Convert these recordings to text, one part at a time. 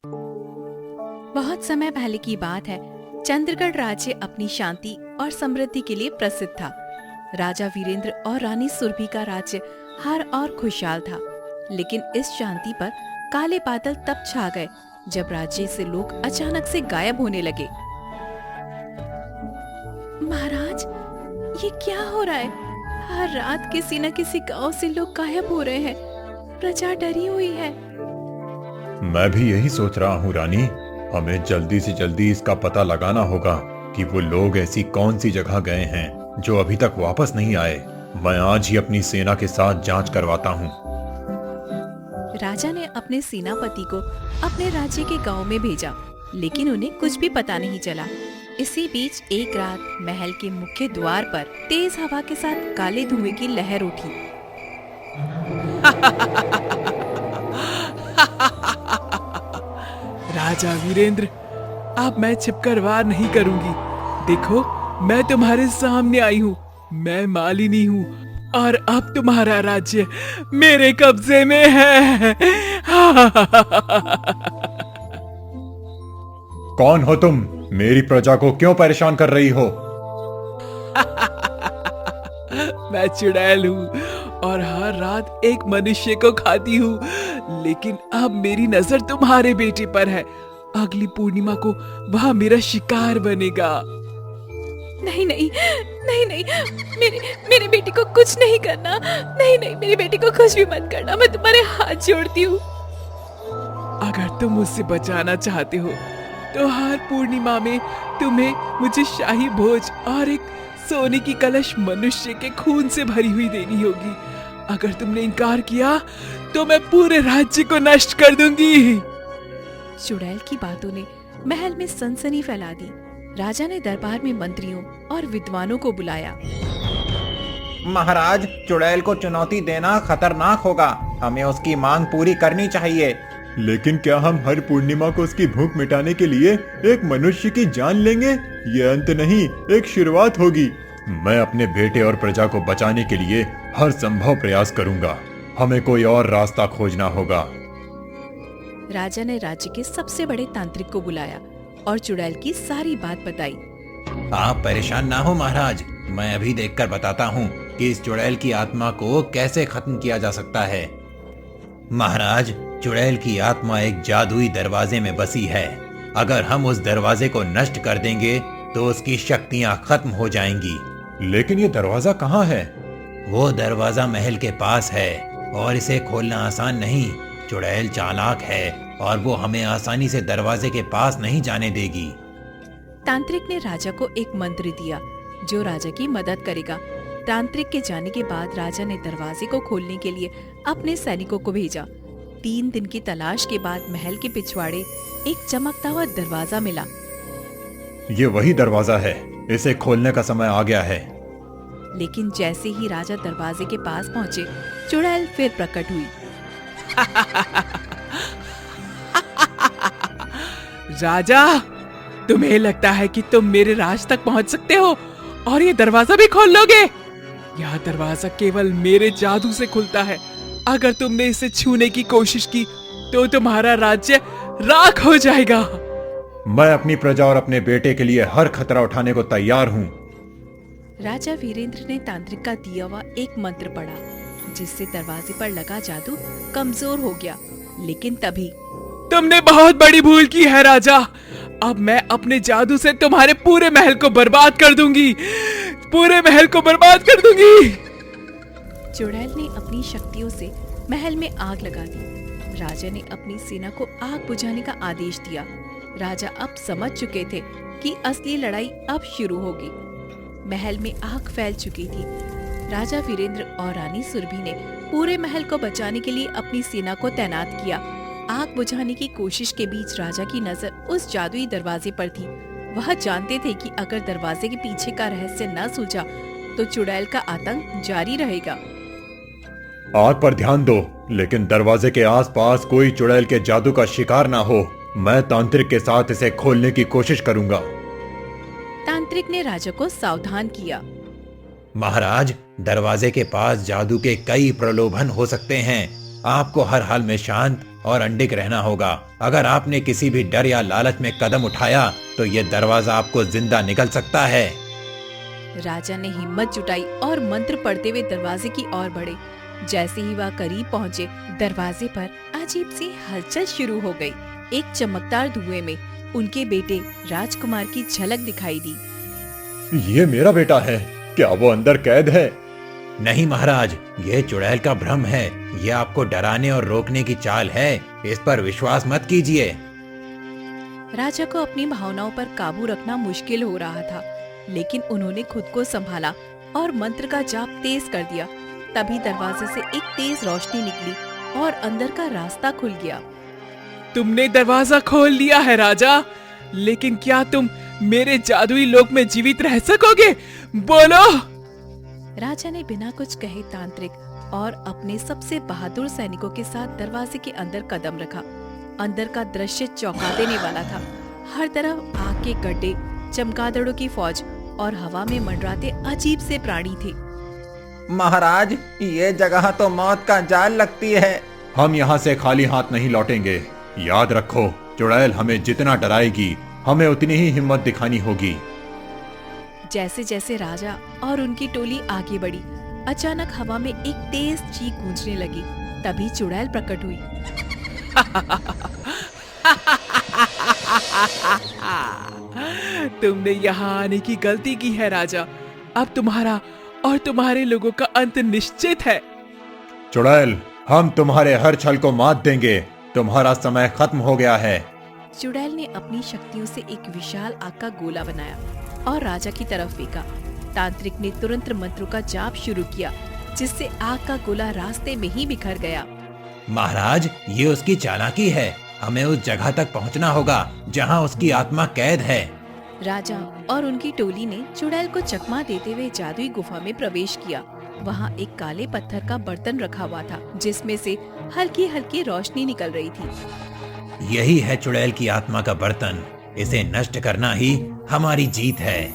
बहुत समय पहले की बात है। चंद्रगढ़ राज्य अपनी शांति और समृद्धि के लिए प्रसिद्ध था। राजा वीरेंद्र और रानी सुरभि का राज्य हर और खुशहाल था। लेकिन इस शांति पर काले बादल तब छा गए जब राज्य से लोग अचानक से गायब होने लगे। महाराज, ये क्या हो रहा है? हर रात किसी न किसी गांव से लोग गायब हो रहे हैं। प्रजा डरी हुई है। मैं भी यही सोच रहा हूँ रानी। हमें जल्दी से जल्दी इसका पता लगाना होगा कि वो लोग ऐसी कौन सी जगह गए हैं जो अभी तक वापस नहीं आए। मैं आज ही अपनी सेना के साथ जांच करवाता हूँ। राजा ने अपने सेनापति को अपने राज्य के गांव में भेजा, लेकिन उन्हें कुछ भी पता नहीं चला। इसी बीच एक रात महल के मुख्य द्वार पर तेज हवा के साथ काले धुएं की लहर उठी। राजा वीरेंद्र, अब मैं छिपकर वार नहीं करूंगी। देखो, मैं तुम्हारे सामने आई हूँ। मैं मालिनी हूँ और अब तुम्हारा राज्य मेरे कब्जे में है। कौन हो तुम? मेरी प्रजा को क्यों परेशान कर रही हो? मैं चुड़ैल हूँ और हर रात एक मनुष्य को खाती हूँ। लेकिन अब मेरी नजर तुम्हारे बेटे पर है। अगली पूर्णिमा को वह मेरा शिकार बनेगा। नहीं नहीं नहीं नहीं, मेरे बेटे को कुछ नहीं करना। नहीं नहीं, मेरे बेटे को कुछ भी मत करना। मैं तुम्हारे हाथ जोड़ती हूँ। अगर तुम मुझसे बचाना चाहते हो तो हर पूर्णिमा में तुम्हें मुझे शाही भोज और एक सोने की कलश मनुष्य के खून से भरी हुई देनी होगी। अगर तुमने इनकार किया तो मैं पूरे राज्य को नष्ट कर दूंगी। चुड़ैल की बातों ने महल में सनसनी फैला दी। राजा ने दरबार में मंत्रियों और विद्वानों को बुलाया। महाराज, चुड़ैल को चुनौती देना खतरनाक होगा। हमें उसकी मांग पूरी करनी चाहिए। लेकिन क्या हम हर पूर्णिमा को उसकी भूख मिटाने के लिए एक मनुष्य की जान लेंगे? ये अंत नहीं, एक शुरुआत होगी। मैं अपने बेटे और प्रजा को बचाने के लिए हर संभव प्रयास करूंगा। हमें कोई और रास्ता खोजना होगा। राजा ने राज्य के सबसे बड़े तांत्रिक को बुलाया और चुड़ैल की सारी बात बताई। आप परेशान ना हो महाराज, मैं अभी देखकर बताता हूँ कि इस चुड़ैल की आत्मा को कैसे खत्म किया जा सकता है। महाराज, चुड़ैल की आत्मा एक जादुई दरवाजे में बसी है। अगर हम उस दरवाजे को नष्ट कर देंगे तो उसकी शक्तियाँ खत्म हो जाएंगी। लेकिन ये दरवाजा कहाँ है? वो दरवाजा महल के पास है और इसे खोलना आसान नहीं। चुड़ैल चालाक है और वो हमें आसानी से दरवाजे के पास नहीं जाने देगी। तांत्रिक ने राजा को एक मंत्र दिया जो राजा की मदद करेगा। तांत्रिक के जाने के बाद राजा ने दरवाजे को खोलने के लिए अपने सैनिकों को भेजा। 3 दिन की तलाश के बाद महल के पिछवाड़े एक चमकता हुआ दरवाजा मिला। ये वही दरवाजा है। इसे खोलने का समय आ गया है। लेकिन जैसे ही राजा दरवाजे के पास पहुँचे, चुड़ैल फिर प्रकट हुई। राजा, तुम्हें लगता है कि तुम मेरे राज तक पहुंच सकते हो और ये दरवाजा भी खोल लोगे? यह दरवाजा केवल मेरे जादू से खुलता है। अगर तुमने इसे छूने की कोशिश की तो तुम्हारा राज्य राख हो जाएगा। मैं अपनी प्रजा और अपने बेटे के लिए हर खतरा उठाने को तैयार हूँ। राजा वीरेंद्र ने तांत्रिक का दिया हुआ एक मंत्र पढ़ा, जिससे दरवाजे पर लगा जादू कमजोर हो गया। लेकिन तभी तुमने बहुत बड़ी भूल की है राजा। अब मैं अपने जादू से तुम्हारे पूरे महल को बर्बाद कर दूंगी। पूरे महल को बर्बाद कर दूंगी। चुड़ैल ने अपनी शक्तियों से महल में आग लगा दी। राजा ने अपनी सेना को आग बुझाने का आदेश दिया। राजा अब समझ चुके थे कि असली लड़ाई अब शुरू होगी। महल में आग फैल चुकी थी। राजा वीरेंद्र और रानी सुरभि ने पूरे महल को बचाने के लिए अपनी सेना को तैनात किया। आग बुझाने की कोशिश के बीच राजा की नजर उस जादुई दरवाजे पर थी। वह जानते थे कि अगर दरवाजे के पीछे का रहस्य न सुलझा तो चुड़ैल का आतंक जारी रहेगा। आग पर ध्यान दो, लेकिन दरवाजे के आसपास कोई चुड़ैल के जादू का शिकार ना हो। मैं तांत्रिक के साथ इसे खोलने की कोशिश करूंगा। तांत्रिक ने राजा को सावधान किया। महाराज, दरवाजे के पास जादू के कई प्रलोभन हो सकते हैं। आपको हर हाल में शांत और अंडिक रहना होगा। अगर आपने किसी भी डर या लालच में कदम उठाया तो ये दरवाजा आपको जिंदा निकल सकता है। राजा ने हिम्मत जुटाई और मंत्र पढ़ते हुए दरवाजे की ओर बढ़े। जैसे ही वह करीब पहुँचे, दरवाजे पर अजीब सी हलचल शुरू हो गई। एक चमकदार धुएं में उनके बेटे राजकुमार की झलक दिखाई दी। ये मेरा बेटा है, क्या वो अंदर कैद है? नहीं महाराज, यह चुड़ैल का भ्रम है। यह आपको डराने और रोकने की चाल है। इस पर विश्वास मत कीजिए। राजा को अपनी भावनाओं पर काबू रखना मुश्किल हो रहा था, लेकिन उन्होंने खुद को संभाला और मंत्र का जाप तेज कर दिया। तभी दरवाजे से एक तेज रोशनी निकली और अंदर का रास्ता खुल गया। तुमने दरवाजा खोल लिया है राजा, लेकिन क्या तुम मेरे जादुई लोक में जीवित रह सकोगे? बोलो। राजा ने बिना कुछ कहे तांत्रिक और अपने सबसे बहादुर सैनिकों के साथ दरवाजे के अंदर कदम रखा। अंदर का दृश्य चौंका देने वाला था। हर तरफ आग के गड्ढे, चमगादड़ों की फौज और हवा में मंडराते अजीब से प्राणी थे। महाराज, ये जगह तो मौत का जाल लगती है। हम यहाँ से खाली हाथ नहीं लौटेंगे। याद रखो, चुड़ैल हमें जितना डराएगी, हमें उतनी ही हिम्मत दिखानी होगी। जैसे जैसे राजा और उनकी टोली आगे बढ़ी, अचानक हवा में एक तेज चीख गूंजने लगी। तभी चुड़ैल प्रकट हुई। तुमने यहाँ आने की गलती की है राजा। अब तुम्हारा और तुम्हारे लोगों का अंत निश्चित है। चुड़ैल, हम तुम्हारे हर छल को मात देंगे। तुम्हारा समय खत्म हो गया है। चुड़ैल ने अपनी शक्तियों से एक विशाल आग का गोला बनाया और राजा की तरफ फेंका। तांत्रिक ने तुरंत मंत्रों का जाप शुरू किया, जिससे आग का गोला रास्ते में ही बिखर गया। महाराज, ये उसकी चालाकी है। हमें उस जगह तक पहुंचना होगा जहां उसकी आत्मा कैद है। राजा और उनकी टोली ने चुड़ैल को चकमा देते हुए जादुई गुफा में प्रवेश किया। वहाँ एक काले पत्थर का बर्तन रखा हुआ था, जिसमें से हल्की हल्की रोशनी निकल रही थी। यही है चुड़ैल की आत्मा का बर्तन। इसे नष्ट करना ही हमारी जीत है।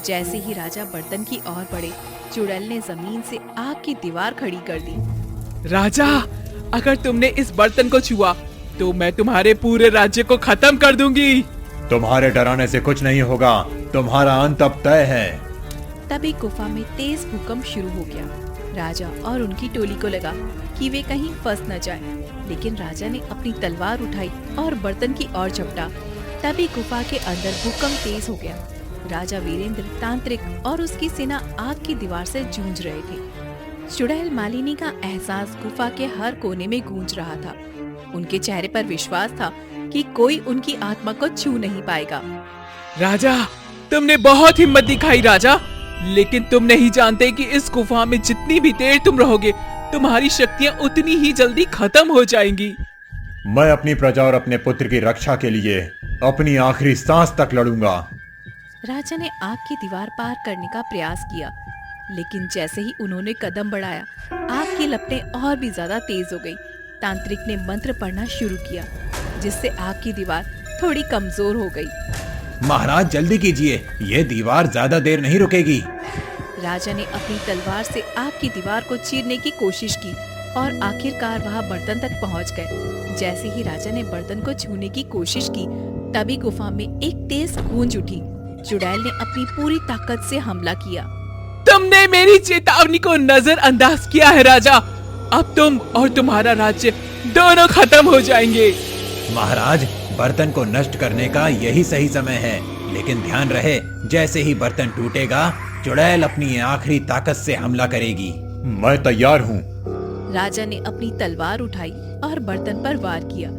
जैसे ही राजा बर्तन की ओर बढ़े, चुड़ैल ने जमीन से आग की दीवार खड़ी कर दी। राजा, अगर तुमने इस बर्तन को छुआ तो मैं तुम्हारे पूरे राज्य को खत्म कर दूंगी। तुम्हारे डराने से कुछ नहीं होगा। तुम्हारा अंत अब तय है। तभी गुफा में तेज भूकंप शुरू हो गया। राजा और उनकी टोली को लगा कि वे कहीं फंस न जाएं, लेकिन राजा ने अपनी तलवार उठाई और बर्तन की ओर झपटा। तभी गुफा के अंदर भूकंप तेज हो गया। राजा वीरेंद्र, तांत्रिक और उसकी सेना आग की दीवार से जूझ रहे थे। चुड़ैल मालिनी का एहसास गुफा के हर कोने में गूंज रहा था। उनके चेहरे पर विश्वास था कि कोई उनकी आत्मा को छू नहीं पाएगा। राजा, तुमने बहुत हिम्मत दिखाई राजा, लेकिन तुम नहीं जानते कि इस गुफा में जितनी भी देर तुम रहोगे, तुम्हारी शक्तियाँ उतनी ही जल्दी खत्म हो जाएंगी। मैं अपनी प्रजा और अपने पुत्र की रक्षा के लिए अपनी आखिरी सांस तक लड़ूंगा। राजा ने आग की दीवार पार करने का प्रयास किया, लेकिन जैसे ही उन्होंने कदम बढ़ाया, आग की लपटें और भी ज्यादा तेज हो गई। तांत्रिक ने मंत्र पढ़ना शुरू किया, जिससे आग की दीवार थोड़ी कमजोर हो गई। महाराज, जल्दी कीजिए, ये दीवार ज्यादा देर नहीं रुकेगी। राजा ने अपनी तलवार से आग की दीवार को चीरने की कोशिश की और आखिरकार वह बर्तन तक पहुंच गए। जैसे ही राजा ने बर्तन को छूने की कोशिश की, तभी गुफा में एक तेज गूंज उठी। चुड़ैल ने अपनी पूरी ताकत से हमला किया। तुमने मेरी चेतावनी को नजरअंदाज किया है राजा। अब तुम और तुम्हारा राज्य दोनों खत्म हो जाएंगे। महाराज, बर्तन को नष्ट करने का यही सही समय है, लेकिन ध्यान रहे, जैसे ही बर्तन टूटेगा, चुड़ैल अपनी आखिरी ताकत से हमला करेगी। मैं तैयार हूँ। राजा ने अपनी तलवार उठाई और बर्तन पर वार किया।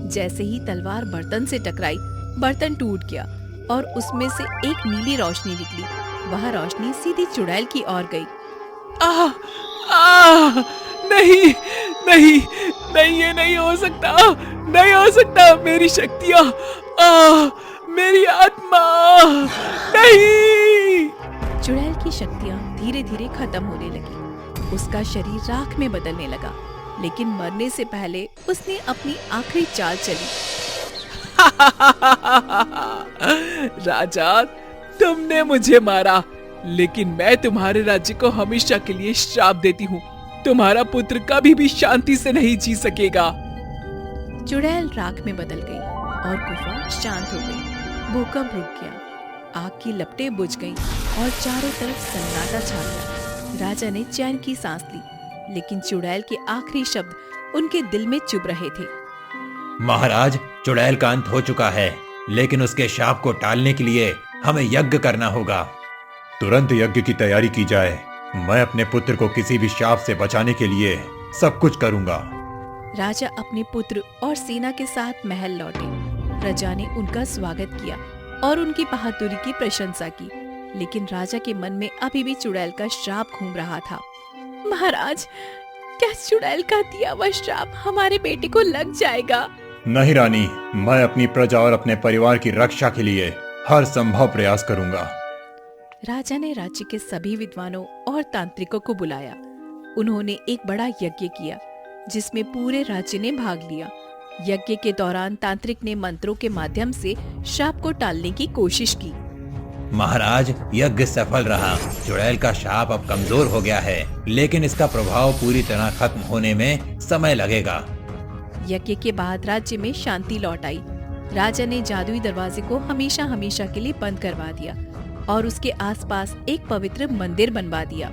जैसे ही तलवार बर्तन से टकराई, बर्तन टूट गया और उसमें से एक नीली रोशनी निकली। वह रोशनी सीधी चुड़ैल की ओर गई। नहीं नहीं नहीं, ये नहीं हो सकता, नहीं हो सकता। मेरी शक्तियाँ, मेरी आत्मा, नहीं। चुड़ैल की शक्तियाँ धीरे धीरे खत्म होने लगी। उसका शरीर राख में बदलने लगा, लेकिन मरने से पहले उसने अपनी आखिरी चाल चली। राजा, तुमने मुझे मारा, लेकिन मैं तुम्हारे राज्य को हमेशा के लिए श्राप देती हूँ। तुम्हारा पुत्र कभी भी शांति से नहीं जी सकेगा। चुड़ैल राख में बदल गई और गुफा शांत हो गई। भूकंप रुक गया, आग की लपटें बुझ गईं और चारों तरफ सन्नाटा छा गया। राजा ने चैन की सांस ली, लेकिन चुड़ैल के आखिरी शब्द उनके दिल में चुभ रहे थे। महाराज, चुड़ैल का अंत हो चुका है, लेकिन उसके शाप को टालने के लिए हमें यज्ञ करना होगा। तुरंत यज्ञ की तैयारी की जाए। मैं अपने पुत्र को किसी भी शाप से बचाने के लिए सब कुछ करूंगा। राजा अपने पुत्र और सेना के साथ महल लौटे। प्रजा ने उनका स्वागत किया और उनकी बहादुरी की प्रशंसा की, लेकिन राजा के मन में अभी भी चुड़ैल का श्राप घूम रहा था। महाराज, क्या चुड़ैल का दिया हुआ श्राप हमारे बेटे को लग जाएगा? नहीं रानी, मैं अपनी प्रजा और अपने परिवार की रक्षा के लिए हर संभव प्रयास करूंगा। राजा ने राज्य के सभी विद्वानों और तांत्रिकों को बुलाया। उन्होंने एक बड़ा यज्ञ किया, जिसमें पूरे राज्य ने भाग लिया। यज्ञ के दौरान तांत्रिक ने मंत्रों के माध्यम से शाप को टालने की कोशिश की। महाराज, यज्ञ सफल रहा। चुड़ैल का शाप अब कमजोर हो गया है, लेकिन इसका प्रभाव पूरी तरह खत्म होने में समय लगेगा। यज्ञ के बाद राज्य में शांति लौट आई। राजा ने जादुई दरवाजे को हमेशा हमेशा के लिए बंद करवा दिया और उसके आसपास एक पवित्र मंदिर बनवा दिया।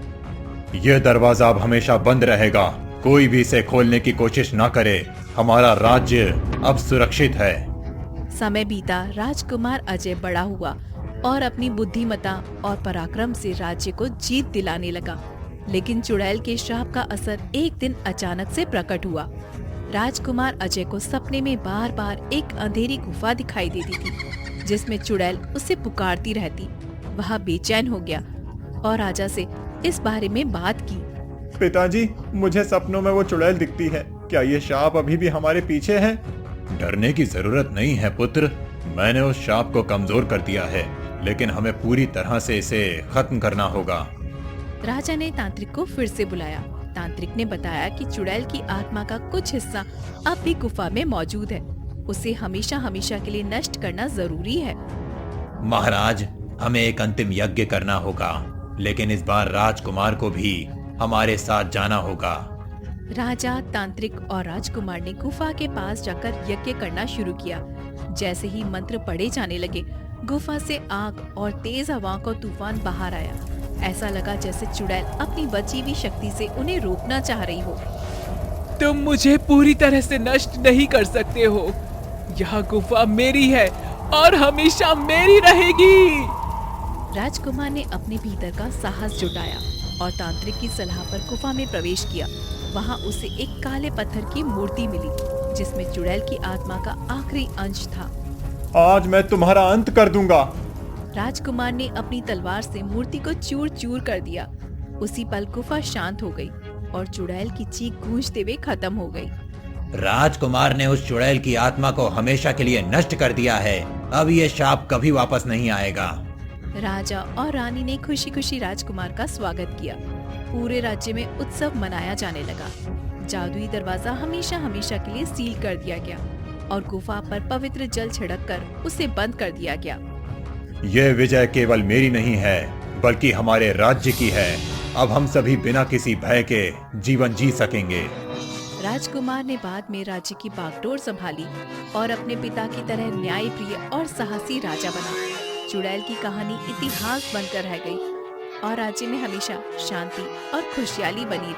यह दरवाजा अब हमेशा बंद रहेगा। कोई भी इसे खोलने की कोशिश न करे। हमारा राज्य अब सुरक्षित है। समय बीता, राजकुमार अजय बड़ा हुआ और अपनी बुद्धिमत्ता और पराक्रम से राज्य को जीत दिलाने लगा। लेकिन चुड़ैल के श्राप का असर एक दिन अचानक से प्रकट हुआ। राजकुमार अजय को सपने में बार बार एक अंधेरी गुफा दिखाई देती थी, जिसमें चुड़ैल उसे पुकारती रहती। वह बेचैन हो गया और राजा से इस बारे में बात की। पिताजी, मुझे सपनों में वो चुड़ैल दिखती है। क्या ये शाप अभी भी हमारे पीछे है? डरने की जरूरत नहीं है पुत्र। मैंने उस शाप को कमजोर कर दिया है, लेकिन हमें पूरी तरह से इसे खत्म करना होगा। राजा ने तांत्रिक को फिर से बुलाया। तांत्रिक ने बताया कि चुड़ैल की आत्मा का कुछ हिस्सा अब भी गुफा में मौजूद है। उसे हमेशा हमेशा के लिए नष्ट करना जरूरी है। महाराज, हमें एक अंतिम यज्ञ करना होगा, लेकिन इस बार राजकुमार को भी हमारे साथ जाना होगा। राजा, तांत्रिक और राजकुमार ने गुफा के पास जाकर यज्ञ करना शुरू किया। जैसे ही मंत्र पढ़े जाने लगे, गुफा से आग और तेज हवाओं का तूफान बाहर आया। ऐसा लगा जैसे चुड़ैल अपनी बची हुई शक्ति से उन्हें रोकना चाह रही हो। तुम मुझे पूरी तरह से नष्ट नहीं कर सकते हो। यह गुफा मेरी है और हमेशा मेरी रहेगी। राजकुमार ने अपने भीतर का साहस जुटाया और तांत्रिक की सलाह पर गुफा में प्रवेश किया। वहां उसे एक काले पत्थर की मूर्ति मिली, जिसमें चुड़ैल की आत्मा का आखिरी अंश था। आज मैं तुम्हारा अंत कर दूंगा। राजकुमार ने अपनी तलवार से मूर्ति को चूर चूर कर दिया। उसी पल गुफा शांत हो गई और चुड़ैल की चीख गूंजते हुए खत्म हो गई। राजकुमार ने उस चुड़ैल की आत्मा को हमेशा के लिए नष्ट कर दिया है। अब ये शाप कभी वापस नहीं आएगा। राजा और रानी ने खुशी खुशी राजकुमार का स्वागत किया। पूरे राज्य में उत्सव मनाया जाने लगा। जादुई दरवाजा हमेशा हमेशा के लिए सील कर दिया गया और गुफा पर पवित्र जल छिड़क कर उसे बंद कर दिया गया। यह विजय केवल मेरी नहीं है, बल्कि हमारे राज्य की है। अब हम सभी बिना किसी भय के जीवन जी सकेंगे। राजकुमार ने बाद में राज्य की बागडोर संभाली और अपने पिता की तरह न्यायप्रिय और साहसी राजा बना। चुड़ैल की कहानी इतिहास बनकर रह गई और राज्य में हमेशा शांति और खुशहाली बनी।